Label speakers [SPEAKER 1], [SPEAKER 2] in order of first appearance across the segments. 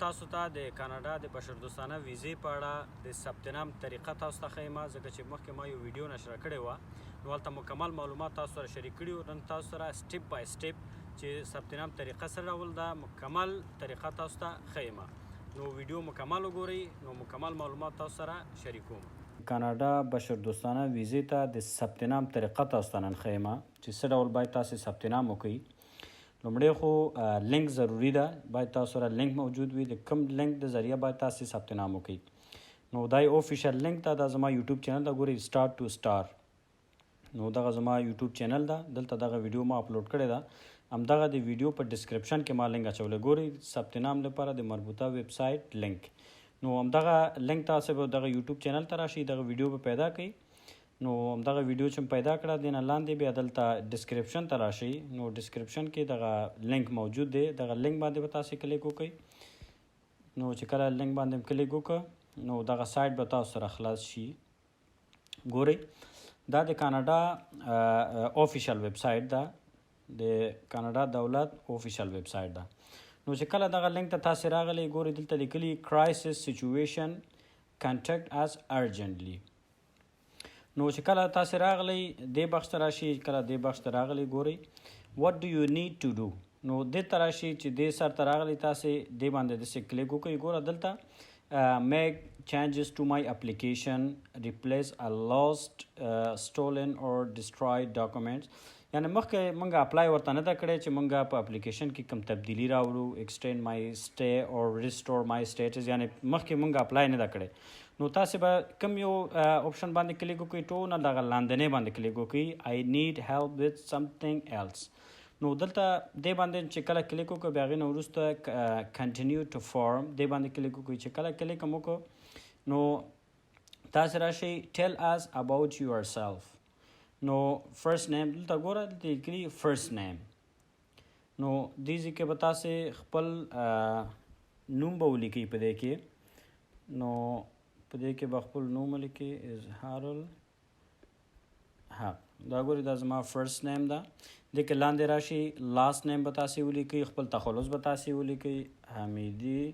[SPEAKER 1] تاسو ته د کاناډا د بشردوستانه ویزې په اړه د ثبت نام طریقه تاسو ته ښیم، ځکه چې مخکې ما یو ویډیو نشره کړې وه، نو هلته مکمل معلومات تاسو سره شریک کړي وو. نن تاسو سره سټیپ بای سټیپ چې ثبت نام طریقه څه ډول ده مکمل طریقه تاسو ته ښیم، نو ویډیو مکمل وګورئ، نو مکمل معلومات تاسو سره شریکوم. کاناډا بشردوستانه ویزې ته د ثبت نام طریقه تاسو ته نن ښیم چې څه ډول باید تاسې ثبت نام وکړئ. لومړی خو لینک ضروری ده، باید تاسو سره لینک موجود وي. د کوم لینک د ذریعه باید تاسې ثبت نام وکړئ. نو دا یو آفیشل لینک ده، دا زما یوټیوب چینل ده، ګورئ سټارټ ټو سټار. نو دغه زما یوټیوب چینل ده، دلته دغه ویډیو ما اپلوډ کړې ده. همدغه د ویډیو په ډسکرپشن کې ما لینک اچولی، ګورئ ثبت نام لپاره د مربوطه ویب سایټ لینک. نو همدغه لینک تاسې به دغه یوټیوب چینل ته راشئ، دغه ویډیو به پیدا کړئ. نو همدغه ویډیو چې پیدا کړه دې نه لاندې بیا دلته ډسکرپشن ته راشئ. نو ډسکرپشن کې دغه لینک موجود دی، دغه لینک باندې به تاسې کلیک وکړئ. نو چې کله لینک باندې کلیک وکړه نو دغه سایټ به تاسو سره خلاص شي. ګورئ دا د کاناډا آفیشل ویب سایټ ده، د کاناډا دولت آفیشل ویب سایټ ده. نو چې کله دغه لینک ته تاسې راغلی، ګورئ دلته لیکلي کرایسس سچویشن کانټیکټ اس ارجنټلی. نو چې کله تاسې راغلی دې بخش ته راشئ، کله دې بخش ته راغلی ګورئ what do you need to do. نو دې ته راشئ، چې دې سر ته راغلی تاسې دې باندې داسې کلیک وکړئ. ګوره دلته make changes to my application, replace a lost, stolen or destroyed documents. یعنی مخکې مونږ اپلای ورته نه ده کړی چې مونږ په اپلیکیشن کې کوم تبدیلي راوړو، extend my stay or restore my status، یعنی مخکې مونږ اپلای نه ده کړی. نو تاسې به کوم یو اپشن باندې کلیک وکړئ، ټول دغه لاندنۍ باندې کلیک وکړئ I need help with something else. نو دلته دې باندې چې کله کلیک وکړو بیا هغې نه وروسته continue to form دې باندې کلیک وکړئ. چې کله کلیک هم وکړو نو تاسې راشئ tell us about yourself. نو فرست نیم دلته ګوره دلته لیکلي فرست نیم. نو دې ځای کې به تاسې خپل نوم به ولیکئ په دې کې. نو په دې کې به خپل نوم ولیکئ اظهار الحق. دا ګورئ دا زما فرست نیم ده. دې کې لاندې راشي لاست نیم به تاسې ولیکئ، خپل تخلص به تاسې ولیکئ حمیدي.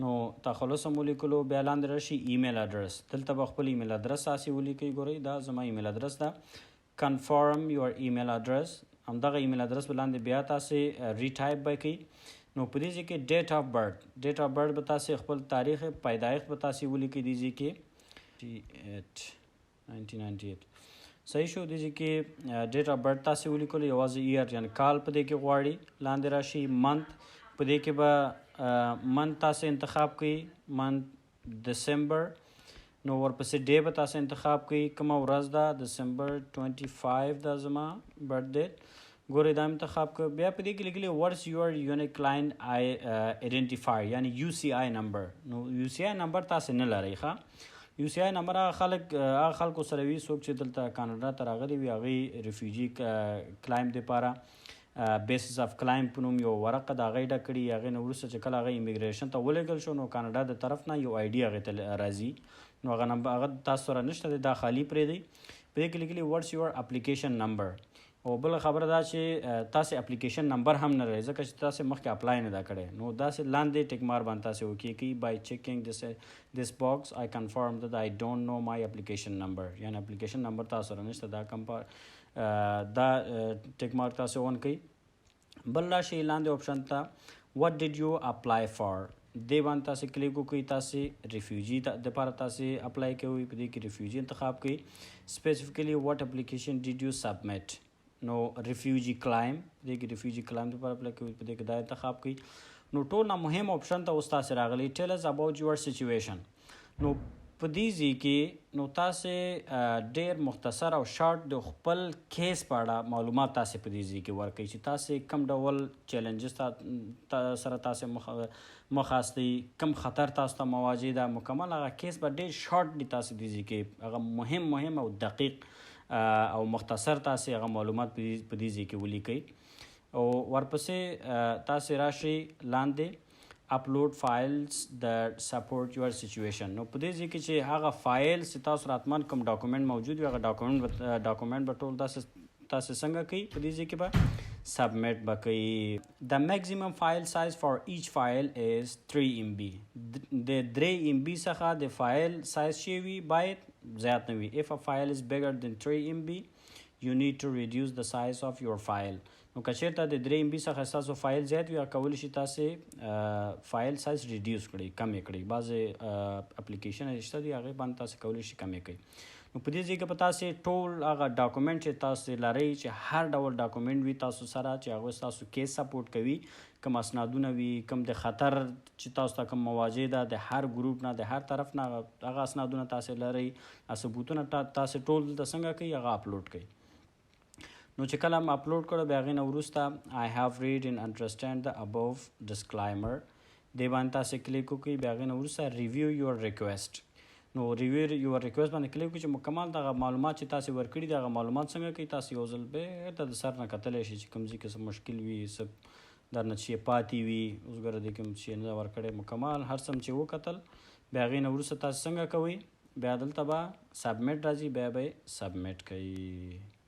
[SPEAKER 1] نو تخلص هم ولیکلو، بیا لاندې راشي ایمیل اډرس، دلته به خپل ایمیل اډرس تاسې ولیکئ. ګورئ دا زما ایمیل اډرس ده. کنفرم یور ایمیل اډرس، همدغه ایمیل اډرس به لاندې بیا تاسې ریټایپ به کړئ. نو په دې ځای کې ډیټ آف برث، ډیټ آف برث به تاسې خپل تاریخ پیدایښت به تاسې ولیکئ. دې ځای کې 1998 صحیح شو. دې ځای کې ډیټ آف برث تاسې ولیکلو، یوازې ایئر یعنی کال په دې کې غواړي. لاندې راشي منت، په دې کې به منت تاسې انتخاب کړئ، منت دسمبر. نو ورپسې ډے به تاسې انتخاب کړئ، کومه ورځ ده دسمبر 25 ده زما برث ډیټ. ګورئ دا انتخاب کړ. بیا په دې کې لیکلي ورس یور یونیک کلاینټ آیډنټیفایر یعنی یو سی آی نمبر. نو یو سی آی نمبر تاسې نه لرئ ښه. یو سی آی نمبر هغه خلکو سره وي څوک چې دلته کاناډا ته راغلي وي، هغوی ریفیوجي کلایم دپاره بیسس اف کلایم په نوم یو ورقه د هغې ډک کړي. هغې نه وروسته چې کله هغه امیګریشن ته ولېږل شو نو کاناډا د طرف نه یو آی ډي هغې ته راځي. نو هغه تاسو سره نشته دی، دا خالي پرېږدئ. په دې کې لیکلي ورس یور اپلیکیشن نمبر. او بله خبره دا چې تاسې اپلیکیشن نمبر هم نه لرئ ځکه چې تاسې مخکې اپلای نه ده کړی. نو داسې لاندې ټیک مار باندې تاسې وکړئ بای چیکینګ دس باکس آی کنفرم دیٹ آی ډونټ نو مای اپلیکیشن نمبر، یعنی اپلیکیشن نمبر تاسو سره نشته. دا ټیک مارک تاسې اون کړئ. بل راشئ لاندې آپشن ته وات ډیډ یو اپلای فار، دې باندې تاسې کلیک وکړئ. تاسې ریفیوجي دپاره تاسې اپلای کوئ، په دې کې ریفیوجي انتخاب کړئ. سپیسیفیکلی واټ اپلیکیشن ډیډ یو سبمټ. نو ریفیوجي کلایم، په دې کې ریفیوجي کلایم دپاره اپلای کوئ، په دې کې دا انتخاب کړئ. نو ټول نه مهم آپشن ته اوس تاسې راغلی ټیل اس اباؤٹ یور سچویشن. نو په دې ځای کې نو تاسې ډېر مختصر او شارټ د خپل کیس په اړه معلومات تاسې په دې ځای کې ورکړئ چې تاسې کوم ډول چیلنجز سره تاسې مخ یاستئ، کوم خطر تاسو ته مواجه ده. مکمل هغه کیس به ډېر شارټ دی تاسې دې ځای کې هغه مهم او دقیق او مختصر تاسې هغه معلومات په دې ځای کې ولیکئ. او ورپسې تاسې راشئ لاندې اپلوډ فایلز د سپورټ یور سچویشن. نو په دې ځای کې چې هغه فایل چې تاسو سره حتما کوم ډاکومنټ موجود وي هغه ډاکومنټ به ټول تاسې څنګه کوئ. په دې ځای کې به سبمیټ به کوي. د میکزیمم فایل سایز فار ایچ فایل از 3 MB. د 3 MB څخه د فایل سایز شي وي باید زیات نه وي. if a file is bigger than 3 MB you need to reduce the size of your file. نو که چېرته د 3 MB څخه ستاسو فایل زیات وي کولی شي تاسې فایل سایز ریډیوس کړئ، کم یې کړئ. بعضې اپلیکیشن شته دي هغې باندې تاسې کولی شي کم یې کړئ. نو په دې ځای کې به تاسې ټول هغه ډاکومنټ چې تاسې لرئ چې هر ډول ډاکومنټ وي تاسو سره چې هغه ستاسو کیس سپورټ کوي، کوم اسنادونه وي، کوم د خطر چې تاسو ته کوم مواجه ده د هر ګروپ نه د هر طرف نه هغه اسنادونه تاسې لرئ، ثبوتونه تاسې ټول دلته څنګه کوئ هغه اپلوډ کوئ. نو چې کله هم اپلوډ کړو بیا هغې نه وروسته I have read and understand the above disclaimer دې باندې تاسې کلیک وکړئ. بیا هغې نه وروسته review your request. نو ریویو یور ریکویسټ باندې کلیک وکړئ چې مکمل دغه معلومات چې تاسې ورکړي دي هغه معلومات څنګه کوي تاسې یو ځل بېرته د سر نه کتلی شئ چې کوم ځای کې څه مشکل وي، څه درنه چې پاتې وي. اوس ګوره دې کوم چې نه ورکړی مکمل هر څه چې وکتل بیا هغې نه وروسته تاسې څنګه کوئ بیا دلته به سبمیټ راځي بیا به یې سبمیټ کوئ.